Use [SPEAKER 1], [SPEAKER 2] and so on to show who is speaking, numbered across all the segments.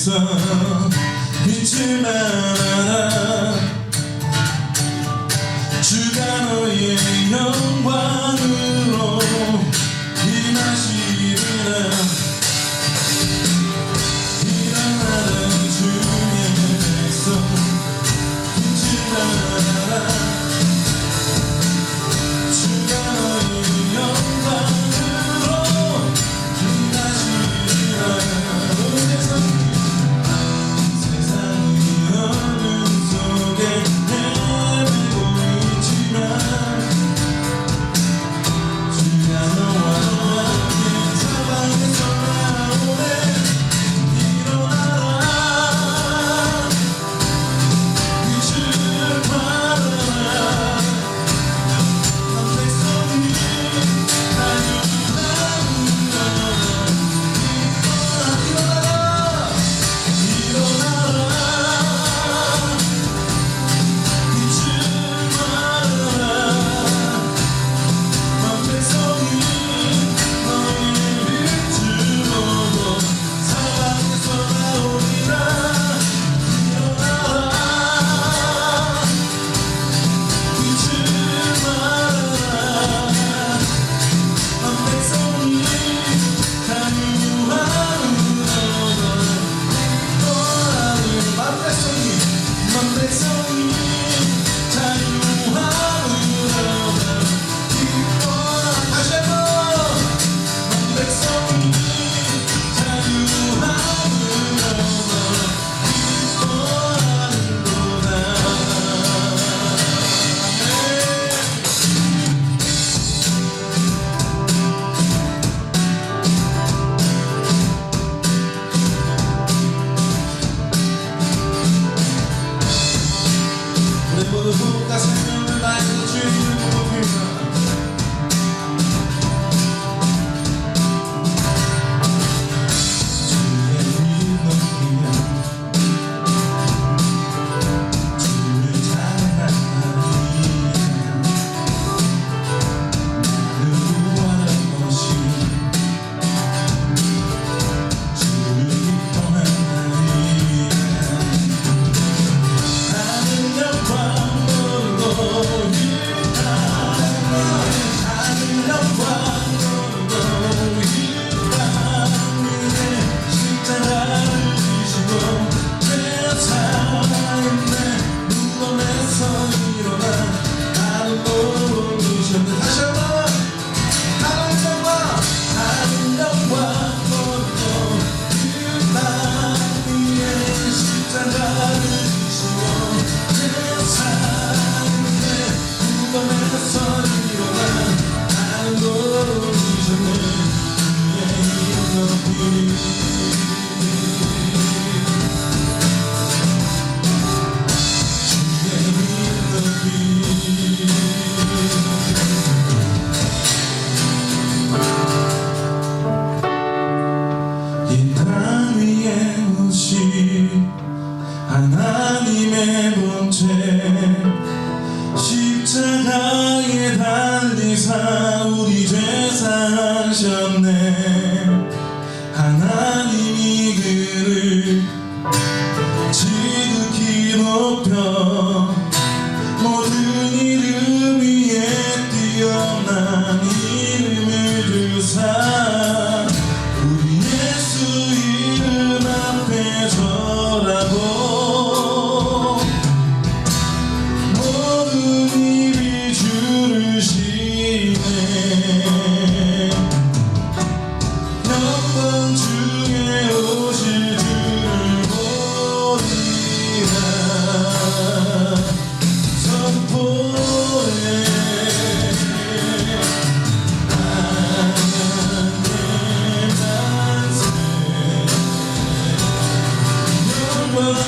[SPEAKER 1] 땅에서 빛을 발하라. 주가 너의 영광으로 임하시리라. 일어나라 주의 백성 빛을 발하라. 주가 너의 영광으로 임하시리라. 세상이 어둠 속에 헤매고 있지만 주가 너와 함께 사방에서 나오네. 일어나라 빛을 발하라. 한 백성이 모두 부가 생명을 다해서 주의 이름을 높이며 주의 이름 높이며 주를 찬양하리. 나를 구원한 것이 주를 기뻐하리. 하늘 영광 이 땅 위에 오신 하나님의 본체 십자가에 달리사 우리 죄 사하셨네. 하나님이 그를 지극히 높여 모든 이름 위에 뛰어난 이름을 주사 우리 예수 이름 앞에 절하고 모든 입이 주를 시네. 영광 중에 오실 주를 보리라. 선포해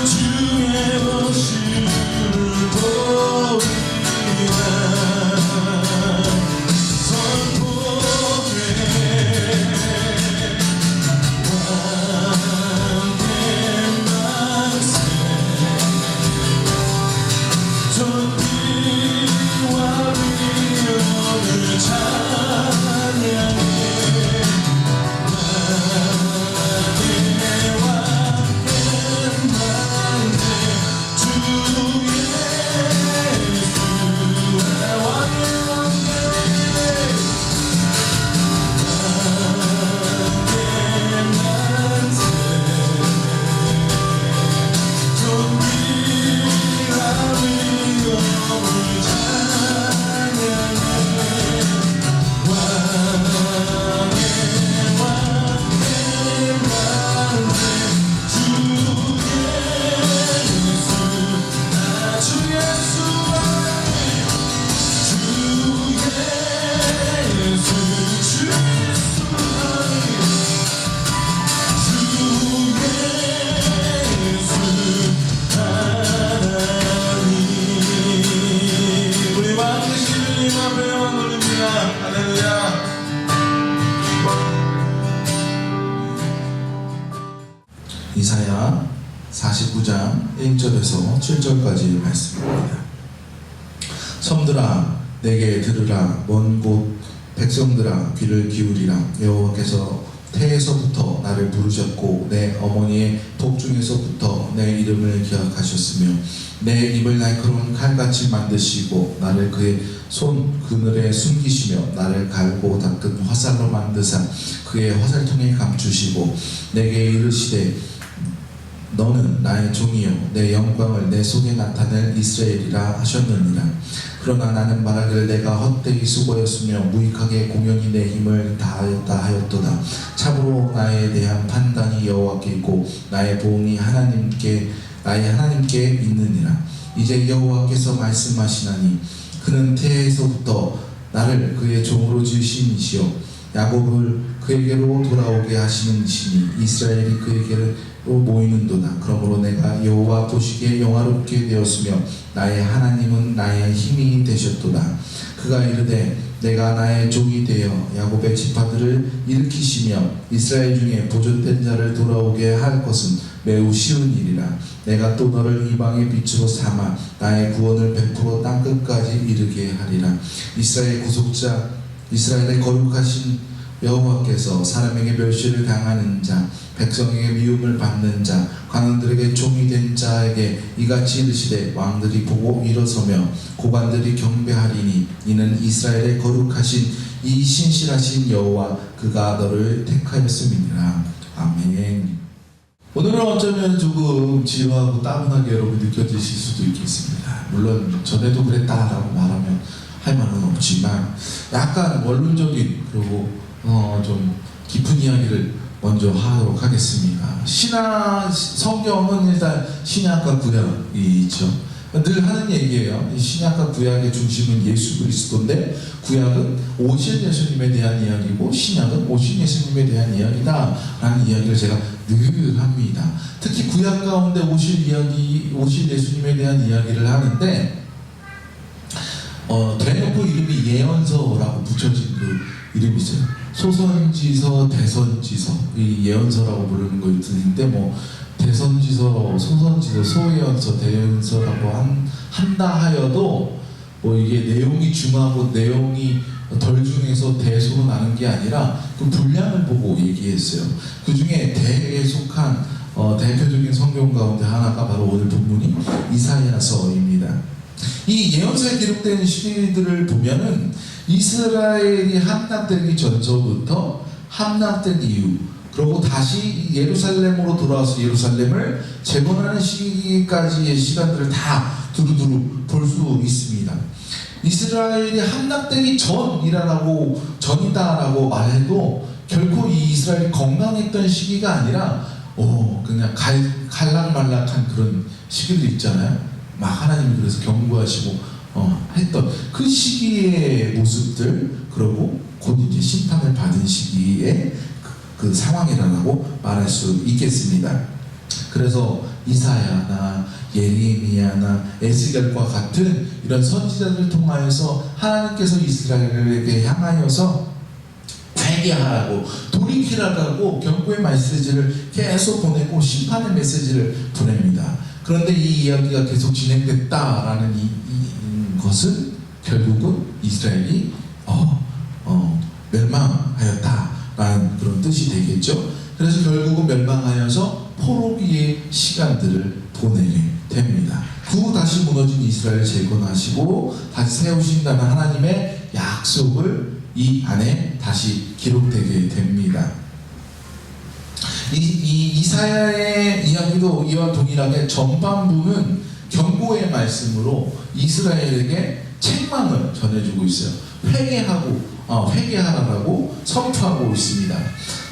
[SPEAKER 1] 주의 오실 주를 보리라. 선포해 왕의 만세 존귀와 위엄을 찬양해. 왕의 왕
[SPEAKER 2] 1절에서 7절까지 말씀입니다. 섬들아 내게 들으라. 먼 곳 백성들아 귀를 기울이라. 여호와께서 태에서부터 나를 부르셨고 내 어머니의 복중에서부터 내 이름을 기억하셨으며 내 입을 날카로운 칼같이 만드시고 나를 그의 손 그늘에 숨기시며 나를 갈고 닦은 화살로 만드사 그의 화살통에 감추시고 내게 이르시되 너는 나의 종이요 내 영광을 내 속에 나타낼 이스라엘이라 하셨느니라. 그러나 나는 말하기를 내가 헛되이 수고였으며 무익하게 공연히 내 힘을 다하였다 하였도다. 참으로 나에 대한 판단이 여호와께 있고 나의 보응이 나의 하나님께 있느니라. 이제 여호와께서 말씀하시나니 그는 태에서부터 나를 그의 종으로 지으신 이시요 야곱을 그에게로 돌아오게 하시는 이시니 이스라엘이 그에게로 모이는도다. 그러므로 내가 여호와 보시기에 영화롭게 되었으며 나의 하나님은 나의 힘이 되셨도다. 그가 이르되 내가 나의 종이 되어 야곱의 지파들을 일으키시며 이스라엘 중에 보존된 자를 돌아오게 할 것은 매우 쉬운 일이라. 내가 또 너를 이방의 빛으로 삼아 나의 구원을 베풀어 땅끝까지 이르게 하리라. 이스라엘 구속자 이스라엘의 거룩하신 여호와께서 사람에게 멸시를 당하는 자 백성에게 미움을 받는 자 관원들에게 종이 된 자에게 이같이 이르시되 왕들이 보고 일어서며 고관들이 경배하리니 이는 이스라엘의 거룩하신 이 신실하신 여호와 그가 너를 택하였음이니라. 아멘. 오늘은 어쩌면 조금 지루하고 따분하게 여러분 느껴지실 수도 있겠습니다. 물론 전에도 그랬다라고 말하면 할 말은 없지만 약간 원론적인 그리고 좀 깊은 이야기를 먼저 하도록 하겠습니다. 성경은 일단 신약과 구약이 있죠. 늘 하는 얘기예요. 신약과 구약의 중심은 예수 그리스도인데 구약은 오실 예수님에 대한 이야기고 신약은 오신 예수님에 대한 이야기다 라는 이야기를 제가 늘 합니다. 특히 구약 가운데 오실 예수님에 대한 이야기를 하는데 대놓고 이름이 예언서라고 붙여진 그 이름이죠. 소선지서, 대선지서, 이 예언서라고 부르는 거 있는데 뭐 대선지서, 소선지서, 소예언서, 대언서라고 한다 하여도 뭐 이게 내용이 중하고 내용이 덜 중에서 대소로 나는 게 아니라 그 분량을 보고 얘기했어요. 그 중에 대에 속한 대표적인 성경 가운데 하나가 바로 오늘 본문이 이사야서입니다. 이 예언서에 기록된 시기들을 보면은 이스라엘이 함락되기 전서부터 함락된 이후 그리고 다시 예루살렘으로 돌아와서 예루살렘을 재건하는 시기까지의 시간들을 다 두루두루 볼 수 있습니다. 이스라엘이 함락되기 전이다라고 말해도 결코 이 이스라엘이 건강했던 시기가 아니라 그냥 갈락말락한 그런 시기들 있잖아요. 막 하나님이 그래서 경고하시고 했던 그 시기의 모습들 그리고 곧 이제 심판을 받은 시기의 그 상황이라고 말할 수 있겠습니다. 그래서 이사야나 예레미야나 에스겔과 같은 이런 선지자들을 통하여서 하나님께서 이스라엘에게 향하여서 회개하라고 돌이키라고 경고의 메시지를 계속 보내고 심판의 메시지를 보냅니다. 그런데 이 이야기가 계속 진행됐다라는 것은 결국은 이스라엘이 멸망하였다라는 그런 뜻이 되겠죠. 그래서 결국은 멸망하여서 포로기의 시간들을 보내게 됩니다. 그 후 다시 무너진 이스라엘을 재건하시고 다시 세우신다는 하나님의 약속을 이 안에 다시 기록되게 됩니다. 이사야의 이야기도 이와 동일하게 전반부는 경고의 말씀으로 이스라엘에게 책망을 전해주고 있어요. 회개하라고 선포하고 있습니다.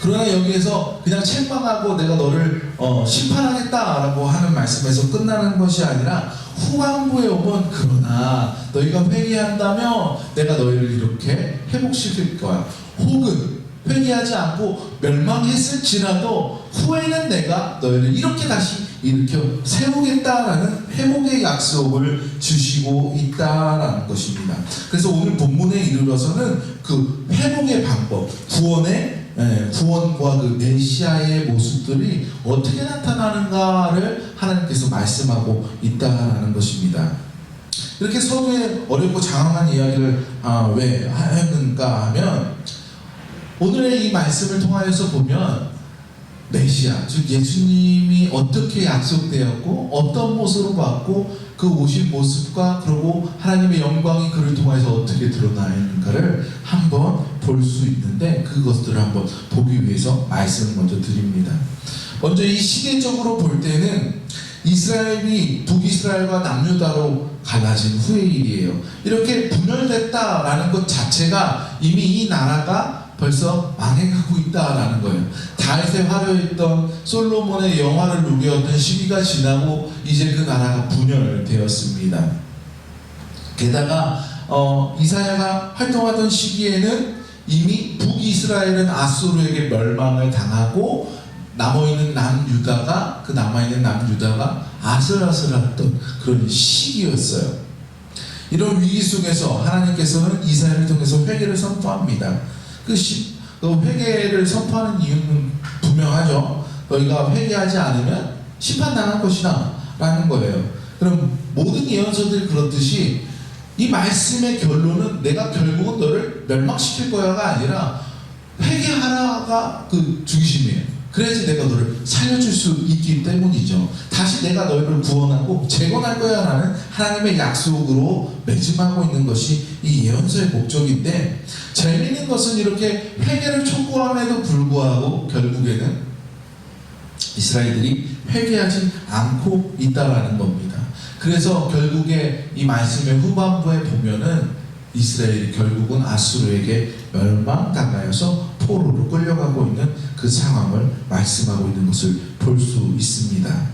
[SPEAKER 2] 그러나 여기에서 그냥 책망하고 내가 너를 심판하겠다라고 하는 말씀에서 끝나는 것이 아니라 후반부에 오면 그러나 너희가 회개한다면 내가 너희를 이렇게 회복시킬 거야. 혹은 회개하지 않고 멸망했을지라도 후에는 내가 너희를 이렇게 다시 일으켜 세우겠다라는 회복의 약속을 주시고 있다라는 것입니다. 그래서 오늘 본문에 이르러서는 그 회복의 방법, 구원의 구원과 그 메시아의 모습들이 어떻게 나타나는가를 하나님께서 말씀하고 있다라는 것입니다. 이렇게 서두에 어렵고 장황한 이야기를 왜 하는가 하면 오늘의 이 말씀을 통하여서 보면 메시아, 즉 예수님이 어떻게 약속되었고 어떤 모습으로 왔고 그 오신 모습과 그리고 하나님의 영광이 그를 통해서 어떻게 드러나 있는가를 한번 볼 수 있는데 그것들을 한번 보기 위해서 말씀을 먼저 드립니다. 먼저 이 시대적으로 볼 때는 이스라엘이 북이스라엘과 남유다로 갈라진 후의 일이에요. 이렇게 분열됐다라는 것 자체가 이미 이 나라가 벌써 망해가고 있다라는 거예요. 다윗의 화려했던 솔로몬의 영화를 누렸던 시기가 지나고 이제 그 나라가 분열되었습니다. 게다가 이사야가 활동하던 시기에는 이미 북이스라엘은 아수르에게 멸망을 당하고 남아있는 남유다가 아슬아슬했던 그런 시기였어요. 이런 위기 속에서 하나님께서는 이사야를 통해서 회개를 선포합니다. 그 회개를 선포하는 이유는 분명하죠. 너희가 회개하지 않으면 심판당할 것이다 라는 거예요. 그럼 모든 예언서들이 그렇듯이 이 말씀의 결론은 내가 결국은 너를 멸망시킬 거야가 아니라 회개하라가 그 중심이에요. 그래야지 내가 너를 살려줄 수 있기 때문이죠. 다시 내가 너희를 구원하고 재건할 거야 라는 하나님의 약속으로 매짐하고 있는 것이 이 예언서의 목적인데, 재미있는 것은 이렇게 회개를 촉구함에도 불구하고 결국에는 이스라엘들이 회개하지 않고 있다라는 겁니다. 그래서 결국에 이 말씀의 후반부에 보면은 이스라엘이 결국은 아수르에게 멸망당하여서 포로로 끌려가고 있는 그 상황을 말씀하고 있는 것을 볼 수 있습니다.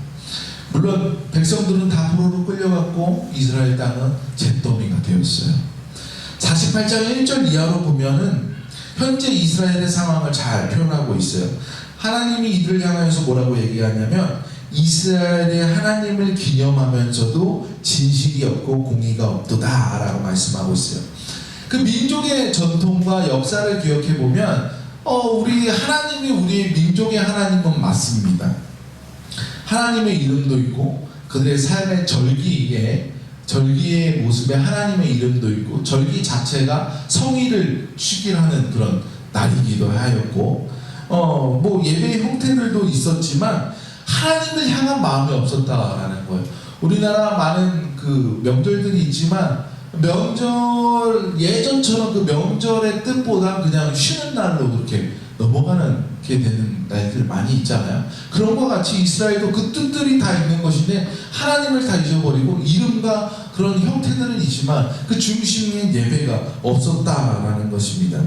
[SPEAKER 2] 물론 백성들은 다 포로로 끌려갔고 이스라엘 땅은 잿더미가 되었어요. 48장 1절 이하로 보면은 현재 이스라엘의 상황을 잘 표현하고 있어요. 하나님이 이들을 향하여서 뭐라고 얘기하냐면 이스라엘의 하나님을 기념하면서도 진실이 없고 공의가 없도다 라고 말씀하고 있어요. 그 민족의 전통과 역사를 기억해 보면 우리 하나님이 우리 민족의 하나님은 맞습니다. 하나님의 이름도 있고 그들의 삶의 절기의 모습에 하나님의 이름도 있고 절기 자체가 성의를 축일하는 그런 날이기도 하였고 뭐 예배의 형태들도 있었지만 하나님을 향한 마음이 없었다라는 거예요. 우리나라 많은 그 명절들이 있지만 명절 예전처럼 그 명절의 뜻보다 그냥 쉬는 날로 그렇게 넘어가는 게 되는 날들 많이 있잖아요. 그런 것 같이 이스라엘도 그 뜻들이 다 있는 것인데 하나님을 다 잊어버리고 이름과 그런 형태들은 있지만 그 중심의 예배가 없었다라는 것입니다.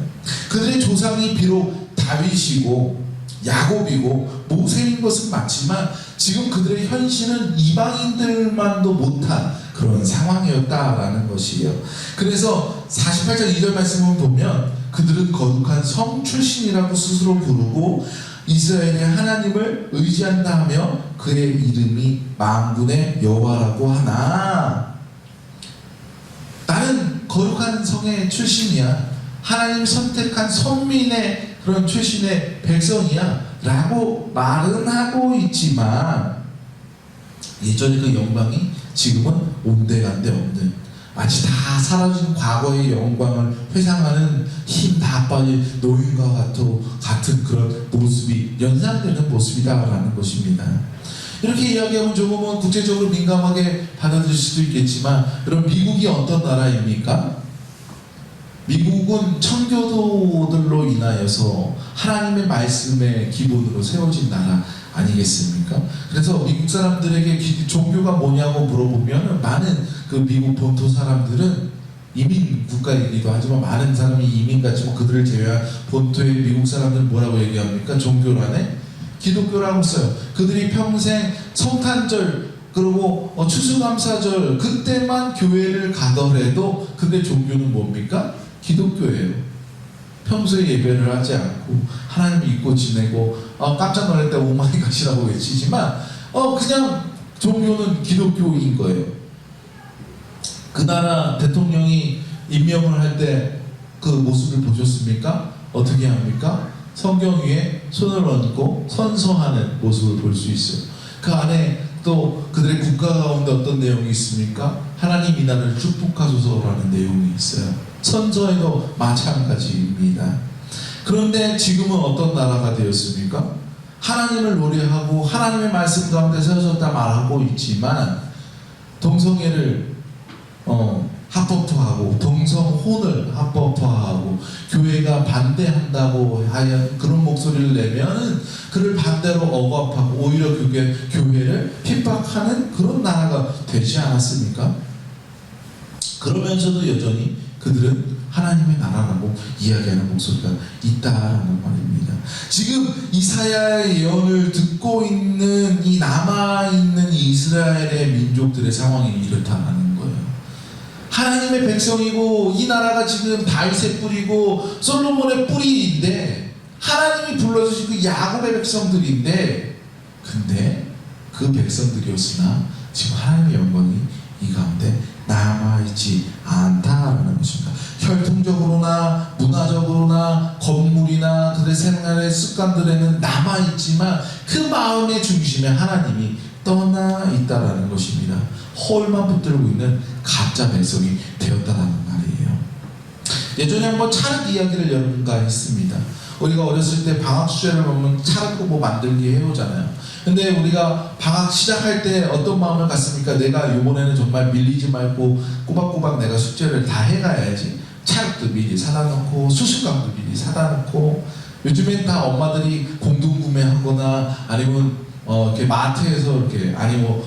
[SPEAKER 2] 그들의 조상이 비록 다윗이고 야곱이고 모세인 것은 맞지만 지금 그들의 현실은 이방인들만도 못한 그런 상황이었다라는 것이에요. 그래서 48장 2절 말씀을 보면 그들은 거룩한 성 출신이라고 스스로 부르고 이스라엘의 하나님을 의지한다 하며 그의 이름이 만군의 여호와라고 하나. 나는 거룩한 성의 출신이야. 하나님 선택한 선민의 그런 출신의 백성이야 라고 말은 하고 있지만 예전의 그 영광이 지금은 온데간데 없는, 마치 다 사라진 과거의 영광을 회상하는 힘 다 빠진 노인과 같은 그런 모습이 연상되는 모습이다라는 것입니다. 이렇게 이야기하면 조금은 국제적으로 민감하게 받아들일 수도 있겠지만, 그럼 미국이 어떤 나라입니까? 미국은 청교도들로 인하여서 하나님의 말씀의 기본으로 세워진 나라 아니겠습니까? 그래서 미국 사람들에게 종교가 뭐냐고 물어보면 많은 그 미국 본토 사람들은 이민 국가이기도 하지만 많은 사람이 이민 갔지만 그들을 제외한 본토의 미국 사람들은 뭐라고 얘기합니까? 종교란에 기독교라고 써요. 그들이 평생 성탄절 그리고 추수감사절 그때만 교회를 가더라도 그들의 종교는 뭡니까? 기독교예요. 평소에 예배를 하지 않고 하나님 믿고 지내고 깜짝 놀랄 때 오마이갓이라고 외치지만 그냥 종교는 기독교인 거예요. 그 나라 대통령이 임명을 할 때 그 모습을 보셨습니까? 어떻게 합니까? 성경 위에 손을 얹고 선서하는 모습을 볼 수 있어요. 그 안에 또 그들의 국가 가운데 어떤 내용이 있습니까? 하나님 이 나라를 축복하소서라는 내용이 있어요. 선서에도 마찬가지입니다. 그런데 지금은 어떤 나라가 되었습니까? 하나님을 노래하고 하나님의 말씀 가운데 세워졌다 말하고 있지만 동성애를 합법화하고 동성혼을 합법화하고 교회가 반대한다고 하여 그런 목소리를 내면은 그를 반대로 억압하고 오히려 교회를 핍박하는 그런 나라가 되지 않았습니까? 그러면서도 여전히 그들은 하나님의 나라라고 이야기하는 목소리가 있다라는 말입니다. 지금 이사야의 예언을 듣고 있는 이 남아있는 이스라엘의 민족들의 상황이 이렇다는 거예요. 하나님의 백성이고 이 나라가 지금 다윗의 뿌리고 솔로몬의 뿌리인데 하나님이 불러주신 그 야곱의 백성들인데 근데 그 백성들이었으나 지금 하나님의 영광이 이 가운데 남아있지 않다라는 것입니다. 혈통적으로나 문화적으로나 건물이나 그들의 생활의 습관들에는 남아있지만 그 마음의 중심에 하나님이 떠나 있다라는 것입니다. 홀만 붙들고 있는 가짜 백성이 되었다라는 말이에요. 예전에 한번 차륵 이야기를 여러분과 했습니다. 우리가 어렸을 때 방학 숙제를 보면 차륵도 뭐 만들기 해오잖아요. 근데 우리가 방학 시작할 때 어떤 마음을 갖습니까? 내가 이번에는 정말 밀리지 말고 꼬박꼬박 내가 숙제를 다 해가야지. 차륵도 미리 사다 놓고 수수깡도 미리 사다 놓고 요즘엔 다 엄마들이 공동 구매하거나 아니면 이렇게 마트에서 이렇게 아니면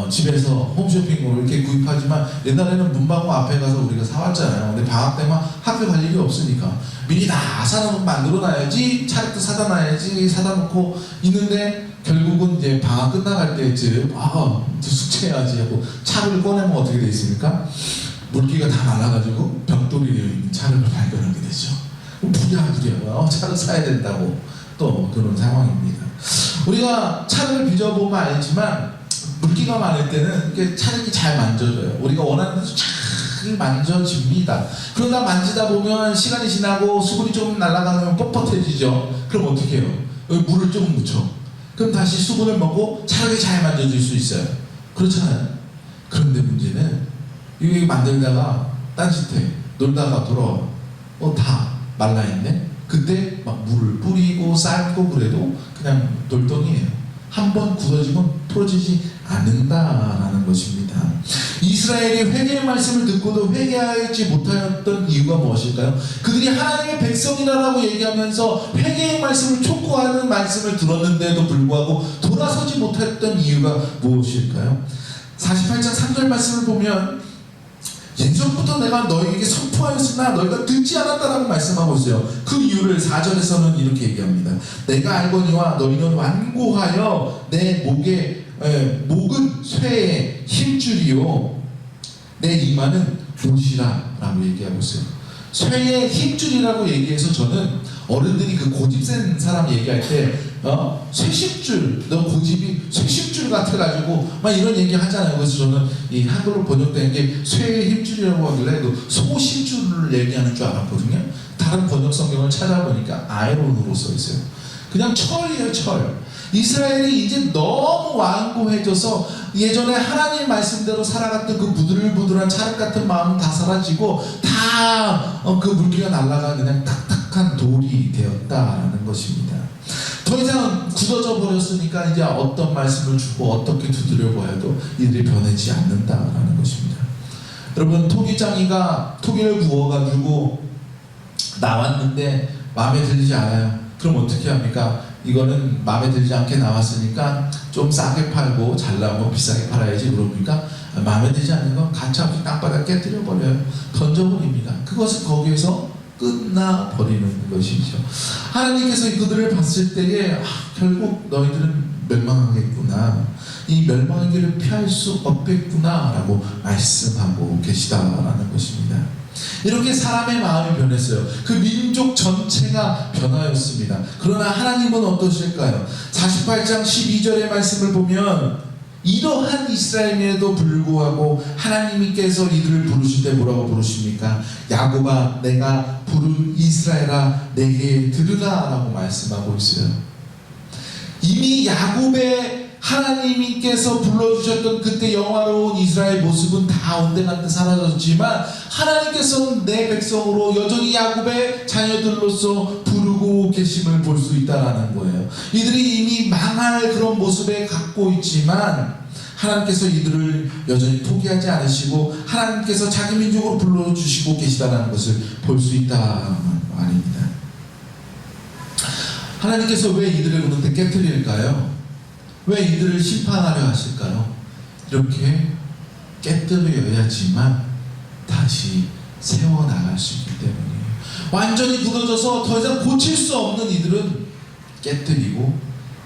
[SPEAKER 2] 집에서 홈쇼핑으로 이렇게 구입하지만 옛날에는 문방구 앞에 가서 우리가 사왔잖아요. 근데 방학 때만 학교 갈 일이 없으니까 미리 다 사놓고 만들어놔야지 차력도 사다 놔야지 사다 놓고 있는데 결국은 이제 방학 끝나갈 때쯤 숙제해야지 하고 차를 꺼내면 어떻게 돼 있습니까? 물기가 다 말라가지고 벽돌이 되어 있는 차를 발견하게 되죠. 부랴부랴 차를 사야 된다고 또 그런 상황입니다. 우리가 차를 빚어보면 알지만 물기가 많을 때는 이렇게 차량이 잘 만져져요. 우리가 원하는 대로 잘 만져집니다. 그러다 만지다 보면 시간이 지나고 수분이 좀 날아가면 뻣뻣해지죠. 그럼 어떻게 해요? 여기 물을 조금 묻혀. 그럼 다시 수분을 먹고 차량이 잘 만져질 수 있어요. 그렇잖아요. 그런데 문제는 이거 만들다가 딴짓해 놀다가 돌아와 다 말라있네. 그때 막 물을 뿌리고 삶고 그래도 그냥 돌덩이에요. 한번 굳어지면 풀어지지 않는다라는 것입니다. 이스라엘이 회개의 말씀을 듣고도 회개하지 못하였던 이유가 무엇일까요? 그들이 하나님의 백성이라고 얘기하면서 회개의 말씀을 촉구하는 말씀을 들었는데도 불구하고 돌아서지 못했던 이유가 무엇일까요? 48장 3절 말씀을 보면 예전부터 내가 너희에게 선포하였으나 너희가 듣지 않았다라고 말씀하고 있어요. 그 이유를 4절에서는 이렇게 얘기합니다. 내가 알거니와 너희는 완고하여 내 목은 쇠의 힘줄이요 내 이마는 못이라 라고 얘기하고 있어요. 쇠의 힘줄이라고 얘기해서 저는 어른들이 그 고집 센 사람 얘기할 때 쇠심줄, 너 고집이 쇠심줄 같아가지고 막 이런 얘기 하잖아요. 그래서 저는 이 한글로 번역된 게 쇠의 힘줄이라고 하길래 소심줄을 얘기하는 줄 알았거든요. 다른 번역 성경을 찾아보니까 아이론으로 써 있어요. 그냥 철이에요, 철. 이스라엘이 이제 너무 완고해져서 예전에 하나님 말씀대로 살아갔던 그 부들부들한 찰흙 같은 마음은 다 사라지고 다 그 물기가 날아가 그냥 딱딱한 돌이 되었다라는 것입니다. 더 이상 굳어져 버렸으니까 이제 어떤 말씀을 주고 어떻게 두드려 보아도 이들이 변하지 않는다라는 것입니다. 여러분, 토기장이가 토기를 구워가지고 나왔는데 마음에 들지 않아요. 그럼 어떻게 합니까? 이거는 마음에 들지 않게 나왔으니까 좀 싸게 팔고 잘 나오면 비싸게 팔아야지. 그럽니까? 마음에 들지 않는 건 가차없이 땅바닥 깨뜨려 버려요. 던져버립니다. 그것은 거기에서 끝나버리는 것이죠. 하나님께서 그들을 봤을 때에 결국 너희들은 멸망하겠구나, 이 멸망의 길을 피할 수 없겠구나 라고 말씀하고 계시다라는 것입니다. 이렇게 사람의 마음이 변했어요. 그 민족 전체가 변하였습니다. 그러나 하나님은 어떠실까요? 48장 12절의 말씀을 보면 이러한 이스라엘임에도 불구하고 하나님께서 이들을 부르실 때 뭐라고 부르십니까? 야곱아 내가 부른 이스라엘아 내게 들으라 라고 말씀하고 있어요. 이미 야곱의 하나님께서 불러주셨던 그때 영화로운 이스라엘 모습은 다 온데간데 사라졌지만 하나님께서는 내 백성으로 여전히 야곱의 자녀들로서 부르고 계심을 볼 수 있다는 거예요. 이들이 이미 망할 그런 모습에 갖고 있지만 하나님께서 이들을 여전히 포기하지 않으시고 하나님께서 자기 민족으로 불러주시고 계시다는 것을 볼 수 있다는 말입니다. 하나님께서 왜 이들을 그런데 깨뜨릴까요? 왜 이들을 심판하려 하실까요? 이렇게 깨뜨려야지만 다시 세워나갈 수 있기 때문이에요. 완전히 굳어져서 더 이상 고칠 수 없는 이들은 깨뜨리고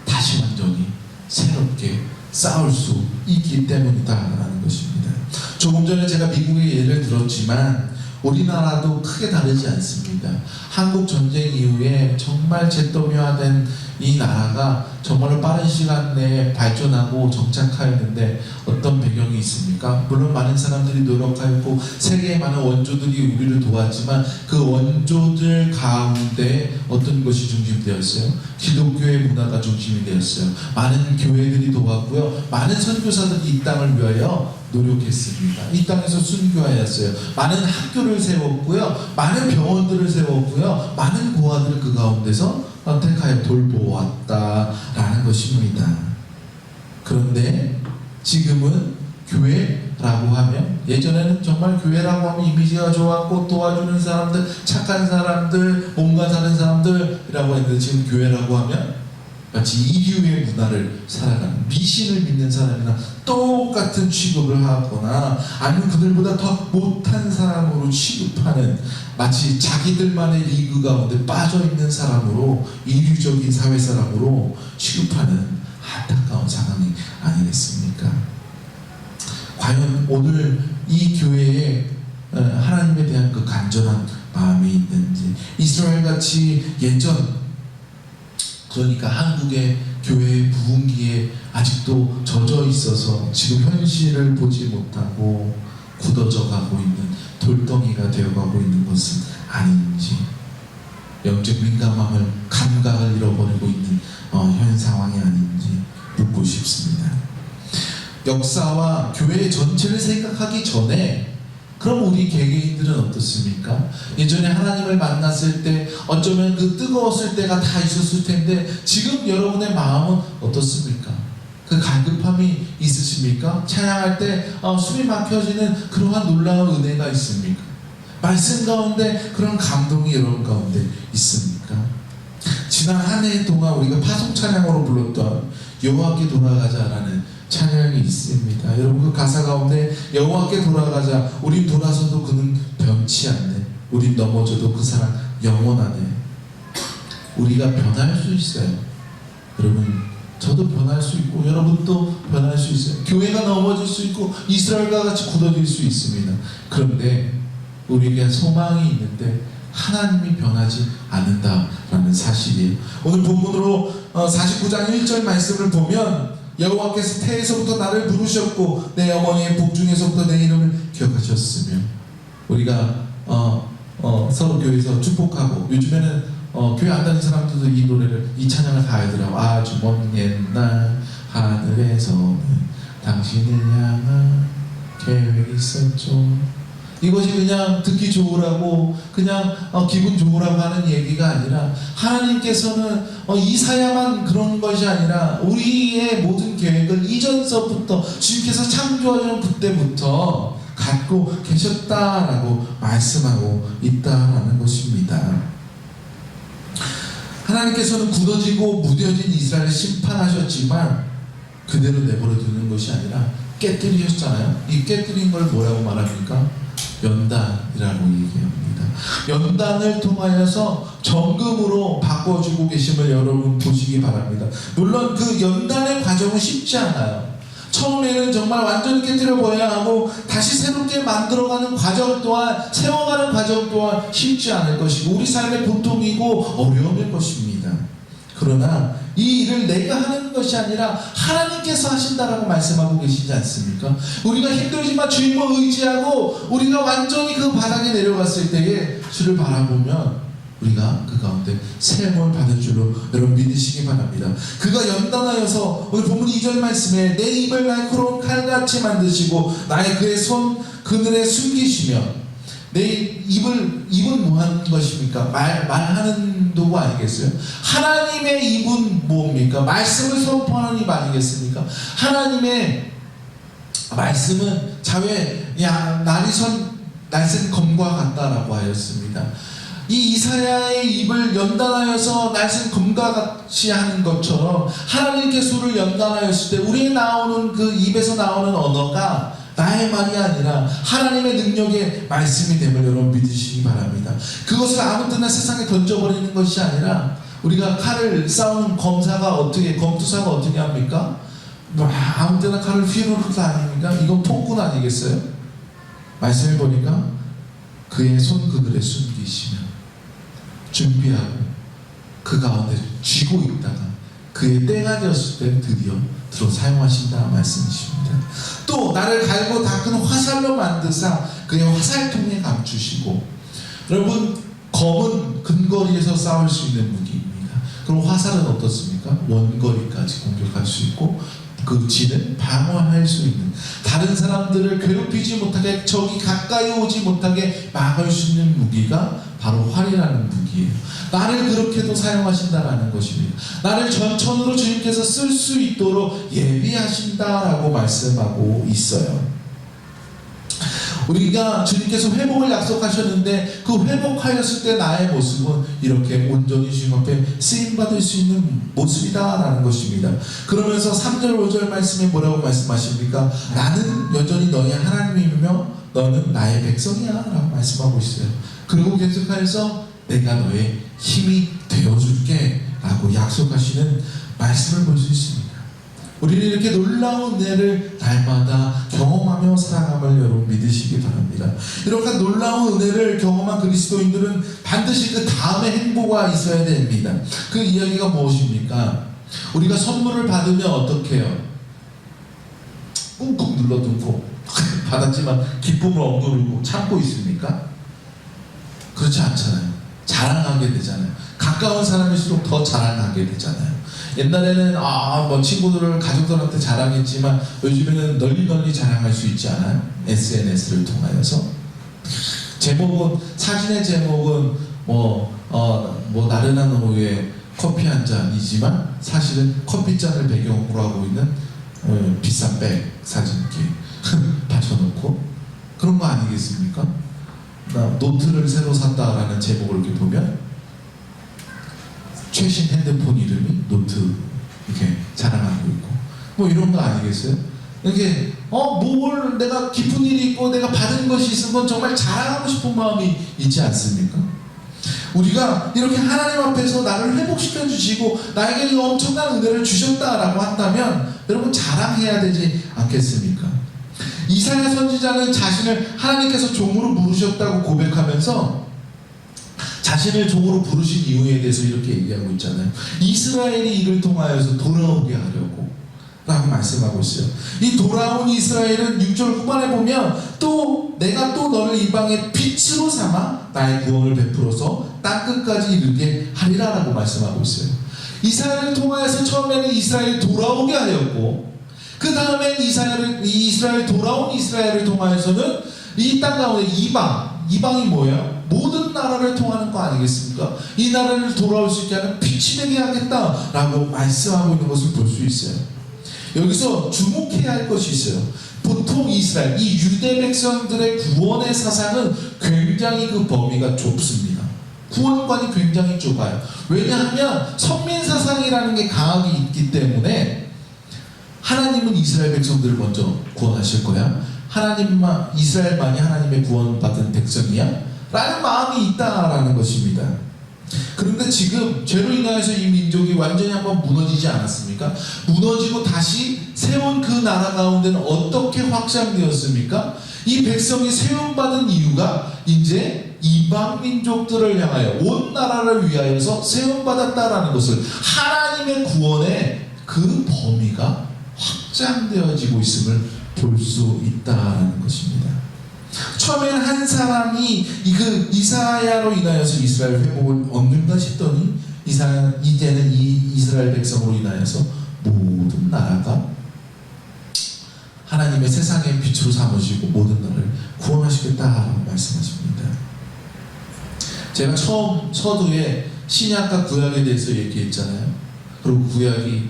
[SPEAKER 2] 다시 완전히 새롭게 싸울 수 있기 때문이다라는 것입니다. 조금 전에 제가 미국의 예를 들었지만 우리나라도 크게 다르지 않습니다. 한국 전쟁 이후에 정말 잿더미화된 이 나라가 정말로 빠른 시간 내에 발전하고 정착하였는데 어떤 배경이 있습니까? 물론 많은 사람들이 노력하였고 세계의 많은 원조들이 우리를 도왔지만 그 원조들 가운데 어떤 것이 중심되었어요? 기독교의 문화가 중심이 되었어요. 많은 교회들이 도왔고요. 많은 선교사들이 이 땅을 위하여 노력했습니다. 이 땅에서 순교하였어요. 많은 학교를 세웠고요. 많은 병원들을 세웠고요. 많은 고아들을 그 가운데서 선택하여 돌보았다라는 것입니다. 그런데 지금은 교회라고 하면 예전에는 정말 교회라고 하면 이미지가 좋았고 도와주는 사람들, 착한 사람들, 몸과 사는 사람들이라고 했는데 지금 교회라고 하면 마치 이류의 문화를 살아가는 미신을 믿는 사람이나 똑같은 취급을 하거나 아니면 그들보다 더 못한 사람으로 취급하는 마치 자기들만의 리그 가운데 빠져있는 사람으로 이류적인 사회 사람으로 취급하는 안타까운 상황이 아니겠습니까? 과연 오늘 이 교회에 하나님에 대한 그 간절한 마음이 있는지 이스라엘같이 예전 그러니까 한국의 교회의 부흥기에 아직도 젖어 있어서 지금 현실을 보지 못하고 굳어져 가고 있는 돌덩이가 되어가고 있는 것은 아닌지 영적 민감함을 감각을 잃어버리고 있는 현 상황이 아닌지 묻고 싶습니다. 역사와 교회 전체를 생각하기 전에 그럼 우리 개개인들은 어떻습니까? 예전에 하나님을 만났을 때 어쩌면 그 뜨거웠을 때가 다 있었을 텐데 지금 여러분의 마음은 어떻습니까? 그 갈급함이 있으십니까? 찬양할 때 숨이 막혀지는 그러한 놀라운 은혜가 있습니까? 말씀 가운데 그런 감동이 여러분 가운데 있습니까? 지난 한 해 동안 우리가 파송 찬양으로 불렀던 여호와께 돌아가자라는 찬양이 있습니다. 여러분 그 가사 가운데 여호와께 돌아가자. 우린 돌아서도 그는 변치 않네. 우린 넘어져도 그 사랑 영원하네. 우리가 변할 수 있어요. 여러분 저도 변할 수 있고 여러분도 변할 수 있어요. 교회가 넘어질 수 있고 이스라엘과 같이 굳어질 수 있습니다. 그런데 우리에게 소망이 있는데 하나님이 변하지 않는다라는 사실이에요. 오늘 본문으로 49장 1절 말씀을 보면 여호와께서 태에서부터 나를 부르셨고 내 어머니의 복중에서부터 내 이름을 기억하셨으며 우리가 서로 교회에서 축복하고 요즘에는 교회 안 다니는 사람들도 이 노래를 이 찬양을 다 알더라고. 아주 먼 옛날 하늘에서는 당신을 향한 계획이 있었죠. 이것이 그냥 듣기 좋으라고 그냥 기분 좋으라고 하는 얘기가 아니라 하나님께서는 이사야만 그런 것이 아니라 우리의 모든 계획을 이전서부터 주님께서 창조하던 그때부터 갖고 계셨다라고 말씀하고 있다라는 것입니다. 하나님께서는 굳어지고 무뎌진 이스라엘을 심판하셨지만 그대로 내버려 두는 것이 아니라 깨뜨리셨잖아요. 이 깨뜨린 걸 뭐라고 말합니까? 연단이라고 얘기합니다. 연단을 통하여서 정금으로 바꿔주고 계심을 여러분 보시기 바랍니다. 물론 그 연단의 과정은 쉽지 않아요. 처음에는 정말 완전히 깨뜨려버려야 하고 다시 새롭게 만들어가는 과정 또한 세워가는 과정 또한 쉽지 않을 것이고 우리 삶의 고통이고 어려움일 것입니다. 그러나 이 일을 내가 하는 것이 아니라 하나님께서 하신다라고 말씀하고 계시지 않습니까? 우리가 힘들지만 주님을 의지하고 우리가 완전히 그 바닥에 내려갔을 때에 주를 바라보면 우리가 그 가운데 세움을 받을 줄로 여러분 믿으시기 바랍니다. 그가 연단하여서 오늘 본문 2절 말씀에 내 입을 날카로운 칼같이 만드시고 나의 그의 손 그늘에 숨기시며 내 입은 뭐 하는 것입니까? 말하는 도구 아니겠어요? 하나님의 입은 뭡니까? 말씀을 선포하는 입 아니겠습니까? 하나님의 말씀은 자외 날쌘 검과 같다라고 하였습니다. 이 이사야의 입을 연단하여서 날쌘 검과 같이 하는 것처럼 하나님께 수를 연단하였을 때 우리의 나오는 그 입에서 나오는 언어가 나의 말이 아니라 하나님의 능력의 말씀이 됨을 여러분 믿으시기 바랍니다. 그것을 아무 때나 세상에 던져버리는 것이 아니라 우리가 칼을 싸우는 검투사가 어떻게 합니까? 아무 때나 칼을 휘두르는 거 아닙니까? 이건 폭군 아니겠어요? 말씀을 보니까 그의 손 그늘에 숨기시며 준비하고 그 가운데 쥐고 있다가 그의 때가 되었을 때 드디어 들어 사용하신다 말씀이십니다. 또 나를 갈고 닦은 화살로 만드사 그의 화살통에 감추시고, 여러분 검은 근거리에서 싸울 수 있는 무기입니다. 그럼 화살은 어떻습니까? 원거리까지 공격할 수 있고 그 진을 방어할 수 있는, 다른 사람들을 괴롭히지 못하게 적이 가까이 오지 못하게 막을 수 있는 무기가 바로 활이라는 무기예요. 나를 그렇게도 사용하신다라는 것입니다. 나를 전천으로 주님께서 쓸 수 있도록 예비하신다라고 말씀하고 있어요. 우리가 주님께서 회복을 약속하셨는데 그 회복하였을 때 나의 모습은 이렇게 온전히 주님 앞에 쓰임받을 수 있는 모습이다라는 것입니다. 그러면서 3절 5절 말씀에 뭐라고 말씀하십니까? 나는 여전히 너희 하나님이며 너는 나의 백성이야 라고 말씀하고 있어요. 그리고 계속해서 내가 너의 힘이 되어줄게 라고 약속하시는 말씀을 볼 수 있습니다. 우리는 이렇게 놀라운 은혜를 날마다 경험하며 살아감을 여러분 믿으시기 바랍니다. 이렇게 놀라운 은혜를 경험한 그리스도인들은 반드시 그 다음에 행보가 있어야 됩니다. 그 이야기가 무엇입니까? 우리가 선물을 받으면 어떻게 해요? 꾹꾹 눌러두고 받았지만 기쁨을 억누르고 참고 있습니까? 그렇지 않잖아요. 자랑하게 되잖아요. 가까운 사람일수록 더 자랑하게 되잖아요. 옛날에는 뭐 친구들을 가족들한테 자랑했지만 요즘에는 널리 자랑할 수 있지 않아요? SNS를 통하여서 제목은, 사진의 제목은 나른한 오후에 커피 한 잔이지만 사실은 커피잔을 배경으로 하고 있는 비싼 백 사진기 받쳐놓고 그런 거 아니겠습니까? 나 노트를 새로 샀다라는 제목을 이렇게 보면 최신 핸드폰 이름이 노트 이렇게 자랑하고 있고 뭐 이런 거 아니겠어요? 이렇게 뭘 내가 기쁜 일이 있고 내가 받은 것이 있으면 정말 자랑하고 싶은 마음이 있지 않습니까? 우리가 이렇게 하나님 앞에서 나를 회복시켜 주시고 나에게 이 엄청난 은혜를 주셨다라고 한다면 여러분 자랑해야 되지 않겠습니까? 이사야 선지자는 자신을 하나님께서 종으로 부르셨다고 고백하면서 자신을 종으로 부르신 이유에 대해서 이렇게 얘기하고 있잖아요. 이스라엘이 이를 통하여서 돌아오게 하려고 라고 말씀하고 있어요. 이 돌아온 이스라엘은 6절 후반에 보면 또 내가 또 너를 이방의 빛으로 삼아 나의 구원을 베풀어서 땅끝까지 이르게 하리라 라고 말씀하고 있어요. 이스라엘을 통하여서 처음에는 이스라엘이 돌아오게 하였고 그 다음에 이스라엘 돌아온 이스라엘을 통하여서는 이 땅 가운데 이방이 뭐예요? 모든 나라를 통하는 거 아니겠습니까? 이 나라를 돌아올 수 있게 하는 빛이 되게 하겠다라고 말씀하고 있는 것을 볼 수 있어요. 여기서 주목해야 할 것이 있어요. 보통 이스라엘, 이 유대 백성들의 구원의 사상은 굉장히 그 범위가 좁습니다. 구원관이 굉장히 좁아요. 왜냐하면 선민사상이라는 게 강하게 있기 때문에 하나님은 이스라엘 백성들을 먼저 구원하실 거야? 이스라엘만이 하나님의 구원받은 백성이야? 라는 마음이 있다라는 것입니다. 그런데 지금 죄로 인하여서 이 민족이 완전히 한번 무너지지 않았습니까? 무너지고 다시 세운 그 나라 가운데는 어떻게 확장되었습니까? 이 백성이 세움받은 이유가 이제 이방 민족들을 향하여 온 나라를 위하여서 세움받았다라는 것을, 하나님의 구원의 그 범위가 확장되어지고 있음을 볼 수 있다는 것입니다. 처음에는 한 사람이 그 이사야로 인하여서 이스라엘 회복을 얻는가 싶더니 이제는 이 이스라엘 백성으로 인하여서 모든 나라가 하나님의 세상의 빛으로 삼으시고 모든 나라를 구원하시겠다라고 말씀하십니다. 제가 처음 서두에 신약과 구약에 대해서 얘기했잖아요. 그리고 구약이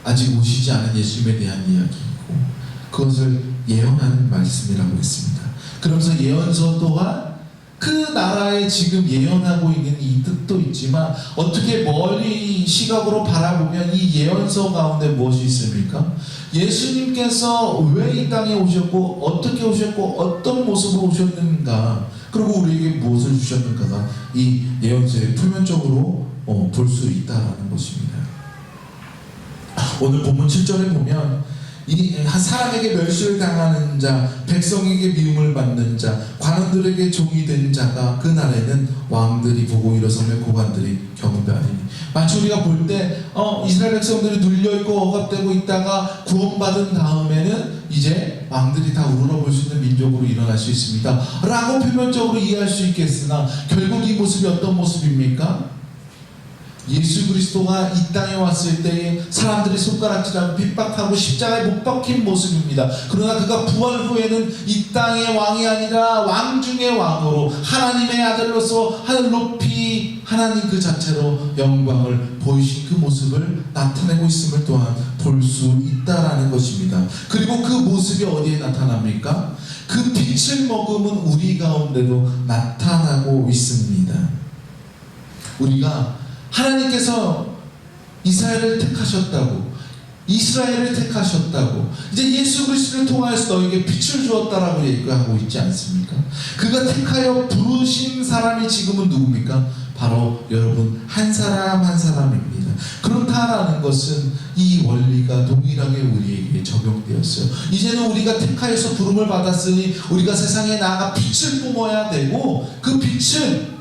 [SPEAKER 2] 아직 오시지 않은 예수님에 대한 이야기이고 그것을 예언하는 말씀이라고 했습니다. 그러면서 예언서 또한 그 나라에 지금 예언하고 있는 이 뜻도 있지만 어떻게 멀리 시각으로 바라보면 이 예언서 가운데 무엇이 있습니까? 예수님께서 왜 이 땅에 오셨고 어떻게 오셨고 어떤 모습으로 오셨는가, 그리고 우리에게 무엇을 주셨는가가 이 예언서에 표면적으로 볼 수 있다는 것입니다. 오늘 본문 7절에 보면 이 한 사람에게 멸시를 당하는 자, 백성에게 미움을 받는 자, 관원들에게 종이 된 자가 그 날에는 왕들이 보고 일어서며 고관들이 경배하리니. 마치 우리가 볼 때 이스라엘 백성들이 눌려있고 억압되고 있다가 구원받은 다음에는 이제 왕들이 다 우러러볼 수 있는 민족으로 일어날 수 있습니다 라고 표면적으로 이해할 수 있겠으나 결국 이 모습이 어떤 모습입니까? 예수 그리스도가 이 땅에 왔을 때에 사람들이 손가락질하고 핍박하고 십자가에 못 박힌 모습입니다. 그러나 그가 부활 후에는 이 땅의 왕이 아니라 왕 중의 왕으로 하나님의 아들로서 하늘 높이 하나님 그 자체로 영광을 보이신 그 모습을 나타내고 있음을 또한 볼 수 있다라는 것입니다. 그리고 그 모습이 어디에 나타납니까? 그 빛을 머금은 우리 가운데도 나타나고 있습니다. 우리가 하나님께서 이스라엘을 택하셨다고, 이스라엘을 택하셨다고, 이제 예수 그리스도를 통하여서 너에게 빛을 주었다라고 얘기하고 있지 않습니까? 그가 택하여 부르신 사람이 지금은 누굽니까? 바로 여러분 한 사람 한 사람입니다. 그렇다라는 것은 이 원리가 동일하게 우리에게 적용되었어요. 이제는 우리가 택하여서 부름을 받았으니 우리가 세상에 나아가 빛을 뿜어야 되고 그 빛은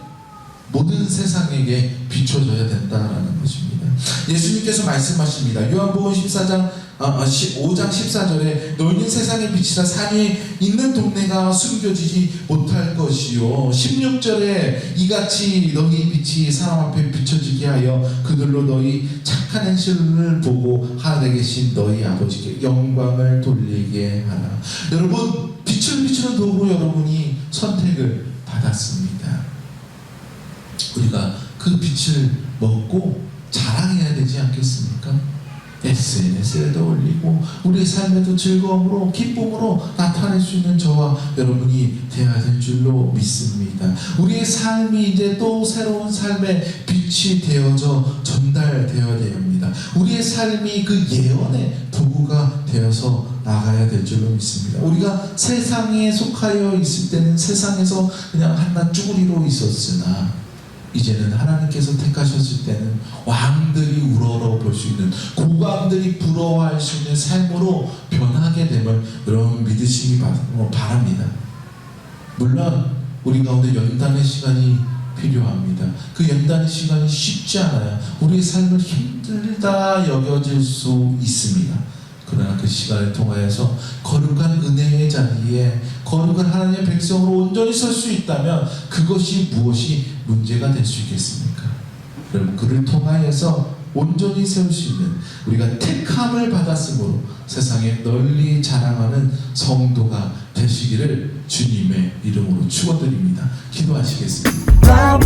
[SPEAKER 2] 모든 세상에게 비춰져야 된다라는 것입니다. 예수님께서 말씀하십니다. 요한복음 5장 14절에 너희는 세상의 빛이라 산 위에 있는 동네가 숨겨지지 못할 것이요. 16절에 이같이 너희 빛이 사람 앞에 비춰지게 하여 그들로 너희 착한 행실을 보고 하늘에 계신 너희 아버지께 영광을 돌리게 하라. 여러분, 빛을 비추는 도구 여러분이 선택을 받았습니다. 우리가 그 빛을 먹고 자랑해야 되지 않겠습니까? SNS에도 올리고 우리의 삶에도 즐거움으로 기쁨으로 나타낼 수 있는 저와 여러분이 되어야 될 줄로 믿습니다. 우리의 삶이 이제 또 새로운 삶의 빛이 되어져 전달되어야 됩니다. 우리의 삶이 그 예언의 도구가 되어서 나가야 될 줄로 믿습니다. 우리가 세상에 속하여 있을 때는 세상에서 그냥 한낱 쭈구리로 있었으나 이제는 하나님께서 택하셨을 때는 왕들이 우러러 볼 수 있는, 고관들이 부러워할 수 있는 삶으로 변하게 됨을 여러분 믿으시기 바랍니다. 물론 우리 가운데 연단의 시간이 필요합니다. 그 연단의 시간이 쉽지 않아요. 우리의 삶을 힘들다 여겨질 수 있습니다. 그러나 그 시간을 통하여서 거룩한 은혜의 자리에 거룩한 하나님의 백성으로 온전히 설 수 있다면 그것이 무엇이 문제가 될 수 있겠습니까? 여러분, 그를 통하여서 온전히 세울 수 있는 우리가 택함을 받았으므로 세상에 널리 자랑하는 성도가 되시기를 주님의 이름으로 축원드립니다. 기도하시겠습니다.